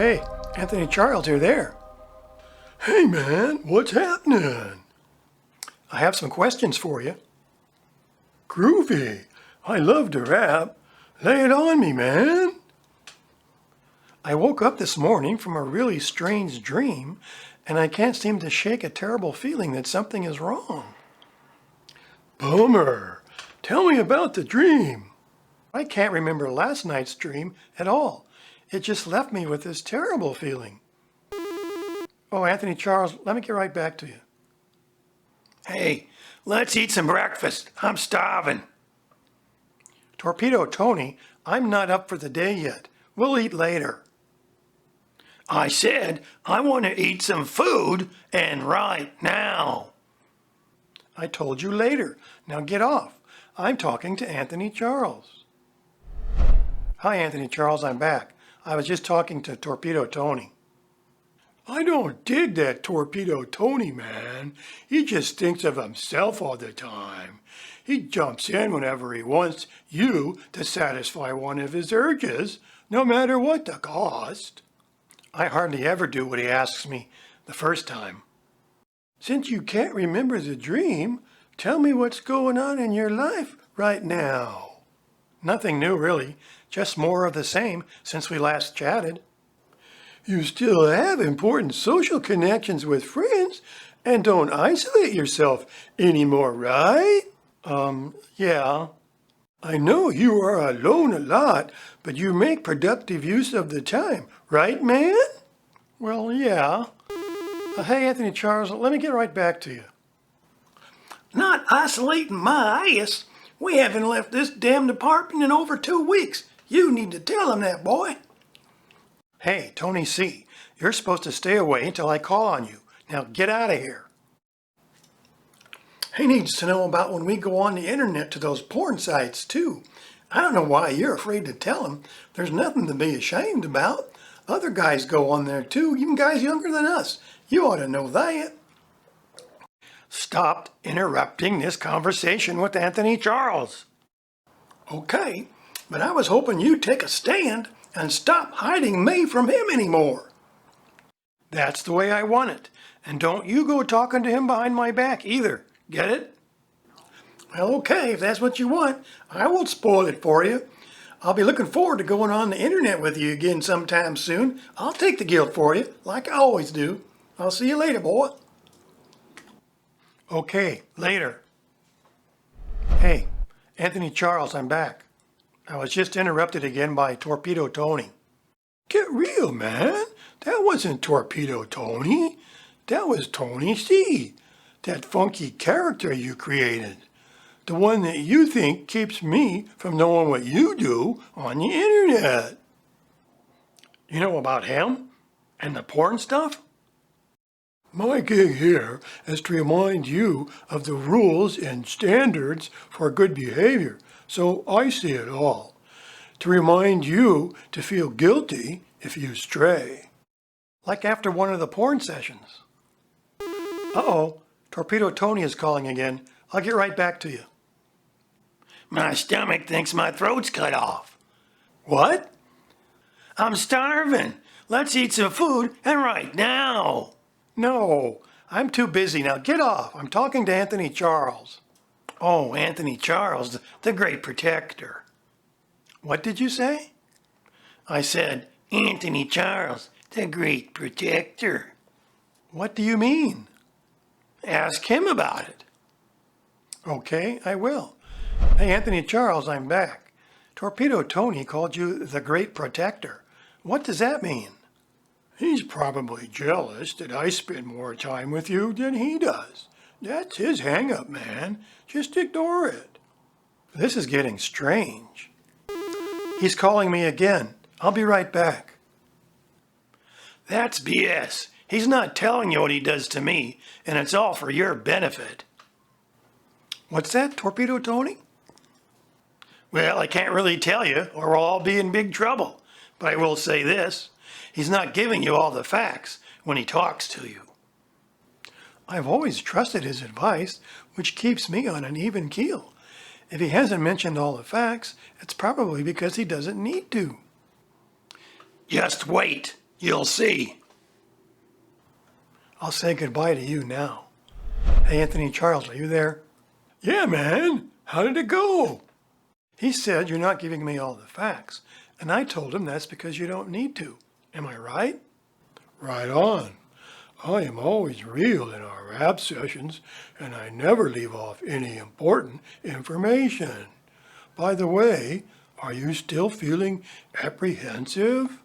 hey, Anthony Charles, you're there. Hey man, what's happening? I have some questions for you. Groovy. I love to rap. Lay it on me, man. I woke up this morning from a really strange dream, and I can't seem to shake a terrible feeling that something is wrong. Bummer. Tell me about the dream. I can't remember last night's dream at all. It just left me with this terrible feeling. Oh, Anthony Charles, let me get right back to you. Hey, let's eat some breakfast. I'm starving. Torpedo Tony, I'm not up for the day yet. We'll eat later. I said I want to eat some food, and right now. I told you later. Now get off. I'm talking to Anthony Charles. Hi, Anthony Charles, I'm back. I was just talking to Torpedo Tony. I don't dig that Torpedo Tony, man. He just thinks of himself all the time. He jumps in whenever he wants you to satisfy one of his urges, no matter what the cost. I hardly ever do what he asks me the first time. Since you can't remember the dream, tell me what's going on in your life right now. Nothing new, really. Just more of the same since we last chatted. You still have important social connections with friends and don't isolate yourself anymore, right? Yeah. I know you are alone a lot, but you make productive use of the time, right, man? Well, yeah. Hey, Anthony Charles, let me get right back to you. Not isolating my ass. We haven't left this damn apartment in over 2 weeks. You need to tell him that, boy. Hey, Tony C., you're supposed to stay away until I call on you. Now get out of here. He needs to know about when we go on the internet to those porn sites, too. I don't know why you're afraid to tell him. There's nothing to be ashamed about. Other guys go on there, too, even guys younger than us. You ought to know that. Stop interrupting this conversation with Anthony Charles. Okay, but I was hoping you'd take a stand and stop hiding me from him anymore. That's the way I want it. And don't you go talking to him behind my back either. Get it? Well, okay, if that's what you want, I won't spoil it for you. I'll be looking forward to going on the internet with you again sometime soon. I'll take the guilt for you, like I always do. I'll see you later, boy. Okay, later. Hey, Anthony Charles, I'm back. I was just interrupted again by Torpedo Tony. Get real, man. That wasn't Torpedo Tony. That was Tony C., that funky character you created. The one that you think keeps me from knowing what you do on the internet. You know about him? And the porn stuff? My gig here is to remind you of the rules and standards for good behavior, so I see it all. To remind you to feel guilty if you stray. Like after one of the porn sessions. Uh-oh, Torpedo Tony is calling again. I'll get right back to you. My stomach thinks my throat's cut off. What? I'm starving. Let's eat some food, and right now. No, I'm too busy now. Get off. I'm talking to Anthony Charles. Oh, Anthony Charles, the great protector. What did you say? I said, Anthony Charles, the great protector. What do you mean? Ask him about it. Okay, I will. Hey, Anthony Charles, I'm back. Torpedo Tony called you the great protector. What does that mean? He's probably jealous that I spend more time with you than he does. That's his hang-up, man. Just ignore it. This is getting strange. He's calling me again. I'll be right back. That's BS. He's not telling you what he does to me, and it's all for your benefit. What's that, Torpedo Tony? Well, I can't really tell you, or we'll all be in big trouble. But I will say this. He's not giving you all the facts when he talks to you. I've always trusted his advice, which keeps me on an even keel. If he hasn't mentioned all the facts, it's probably because he doesn't need to. Just wait. You'll see. I'll say goodbye to you now. Hey, Anthony Charles, are you there? Yeah, man. How did it go? He said you're not giving me all the facts, and I told him that's because you don't need to. Am I right? Right on. I am always real in our rap sessions, and I never leave off any important information. By the way, are you still feeling apprehensive?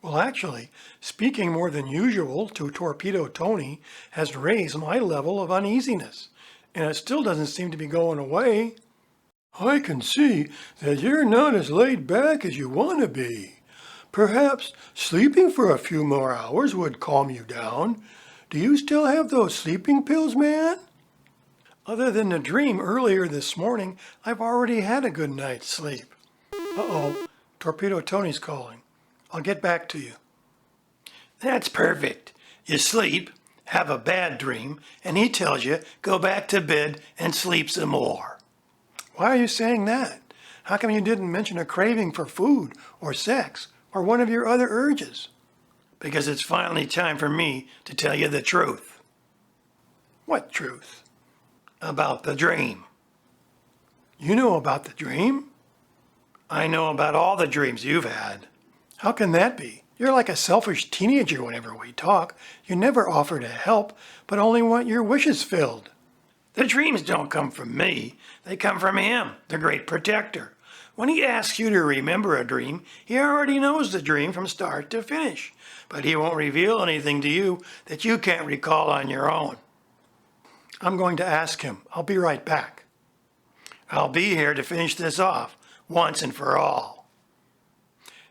Well, actually, speaking more than usual to Torpedo Tony has raised my level of uneasiness, and it still doesn't seem to be going away. I can see that you're not as laid back as you want to be. Perhaps sleeping for a few more hours would calm you down. Do you still have those sleeping pills, man? Other than the dream earlier this morning, I've already had a good night's sleep. Uh-oh, Torpedo Tony's calling. I'll get back to you. That's perfect. You sleep, have a bad dream, and he tells you go back to bed and sleep some more. Why are you saying that? How come you didn't mention a craving for food or sex or one of your other urges? Because it's finally time for me to tell you the truth. What truth? About the dream. You know about the dream? I know about all the dreams you've had. How can that be? You're like a selfish teenager whenever we talk. You never offer to help, but only want your wishes filled. The dreams don't come from me. They come from him, the great protector. When he asks you to remember a dream, he already knows the dream from start to finish. But he won't reveal anything to you that you can't recall on your own. I'm going to ask him. I'll be right back. I'll be here to finish this off, once and for all.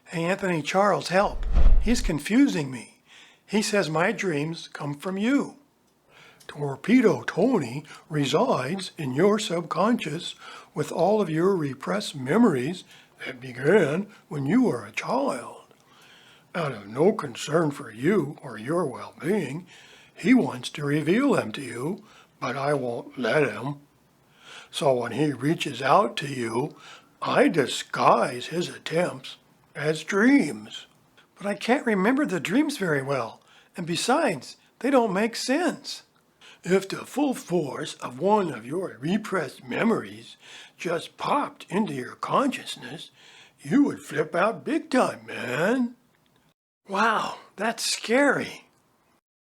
Hey, Anthony Charles, help. He's confusing me. He says my dreams come from you. Torpedo Tony resides in your subconscious with all of your repressed memories that began when you were a child. Out of no concern for you or your well-being, he wants to reveal them to you, but I won't let him. So when he reaches out to you, I disguise his attempts as dreams. But I can't remember the dreams very well. And besides, they don't make sense. If the full force of one of your repressed memories just popped into your consciousness, you would flip out big time, man. Wow, that's scary.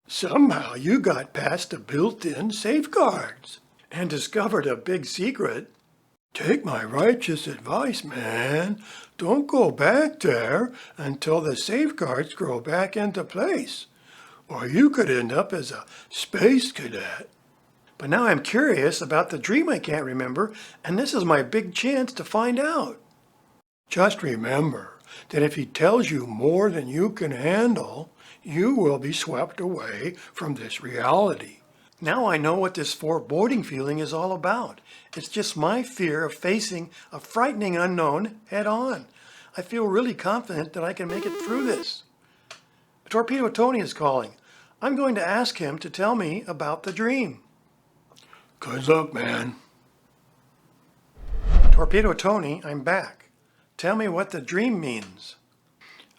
Somehow you got past the built-in safeguards And discovered a big secret. Take my righteous advice, man. Don't go back there until the safeguards grow back into place, or you could end up as a space cadet. But now I'm curious about the dream I can't remember, and this is my big chance to find out. Just remember that if he tells you more than you can handle, you will be swept away from this reality. Now I know what this foreboding feeling is all about. It's just my fear of facing a frightening unknown head on. I feel really confident that I can make it through this. Torpedo Tony is calling. I'm going to ask him to tell me about the dream. Good luck, man. Torpedo Tony, I'm back. Tell me what the dream means.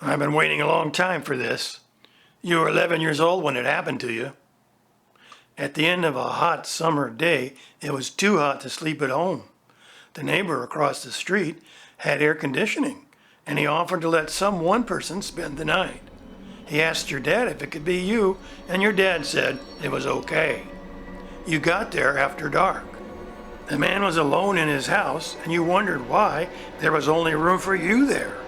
I've been waiting a long time for this. You were 11 years old when it happened to you. At the end of a hot summer day, it was too hot to sleep at home. The neighbor across the street had air conditioning, and he offered to let one person spend the night. He asked your dad if it could be you, and your dad said it was okay. You got there after dark. The man was alone in his house, and you wondered why there was only room for you there.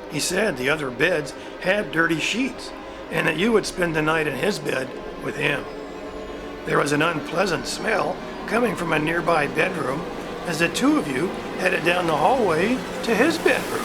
He said the other beds had dirty sheets, and that you would spend the night in his bed with him. There was an unpleasant smell coming from a nearby bedroom as the two of you headed down the hallway to his bedroom.